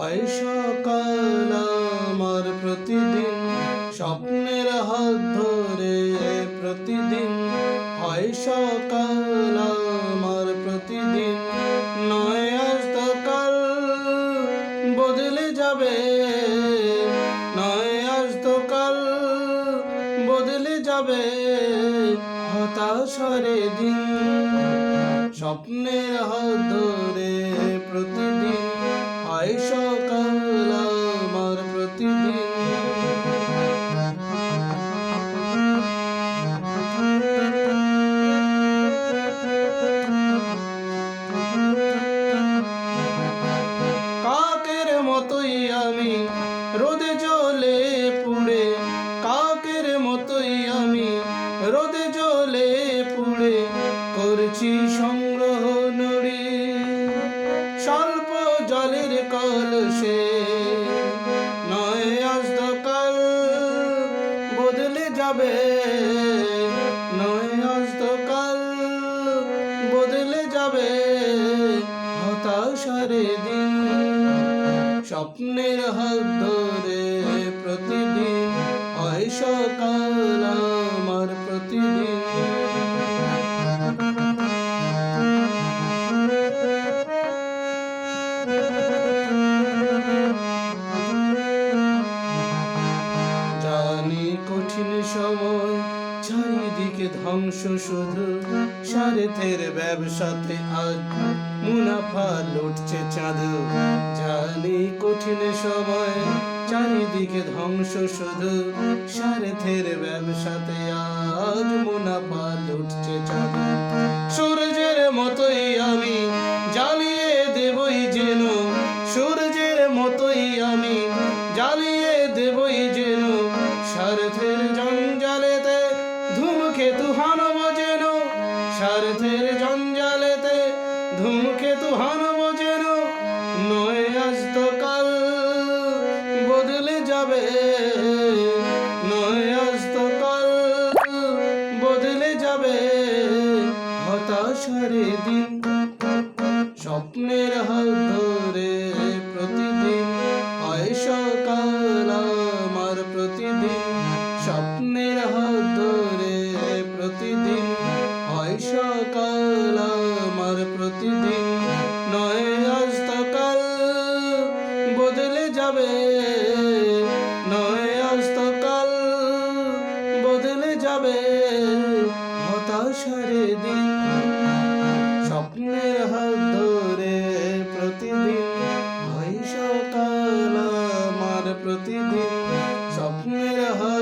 হয় সকাল আমার প্রতিদিন, স্বপ্নের হাত ধরে প্রতিদিন হয় সকাল আমার প্রতিদিন। নয় আজ তো কাল বদলে যাবে, নয় আজ তো কাল বদলে যাবে হতাশার দিন। স্বপ্নের হাত ধরে প্রতিদিন হয় সকাল আমার প্রতিদিন। কাকের মতোই আমি রোদে জ্বলে পুড়ে, কাকের মতোই আমি রোদে জ্বলে পুড়ে করছি সংগ্রহ নুড়ি স্বল্প জলের কলসে। নয় আজ তো কাল বদলে যাবে, নয় আজ তো কাল বদলে যাবে হতাশার দিন। স্বপ্নের হাত ধরে প্রতিদিন হয় সকাল আমার প্রতিদিন। জানি কঠিন সময় চারিদিকে ধ্বংস, শুধু স্বার্থের ব্যবসাতে আজ মুনাফা লুটছে চাঁদ। জানি কঠিন সময় চারিদিকে ধ্বংস, শুধু স্বার্থের ব্যবসাতে আজ মুনাফা লুটছে চাঁদ। সূর্যের মতোই আমি জ্বালিয়ে দেবই যেন, সূর্যের মতোই আমি জ্বালিয়ে দেবই যেন স্বার্থের জঞ্জালেতে ধূমকেতু হানব যেন, স্বার্থের জঞ্জালেতে ধূমকেতু হানব যেন। নয় আজ তো কাল বদলে যাবে, নয় আজ তো কাল বদলে যাবে হতাশার দিন। স্বপ্নের হাত ধরে প্রতিদিন হয় সকাল আমার প্রতিদিন। স্বপ্নের হাত ধরে প্রতিদিন হয় সকাল আমার প্রতিদিন। নয় আজ তো কাল বদলে যাবে, নয় আজ তো কাল বদলে যাবে হতাশার দিন। স্বপ্নের হাত ধরে প্রতিদিন হয় সকাল আমার প্রতিদিন। স্বপ্নের হাত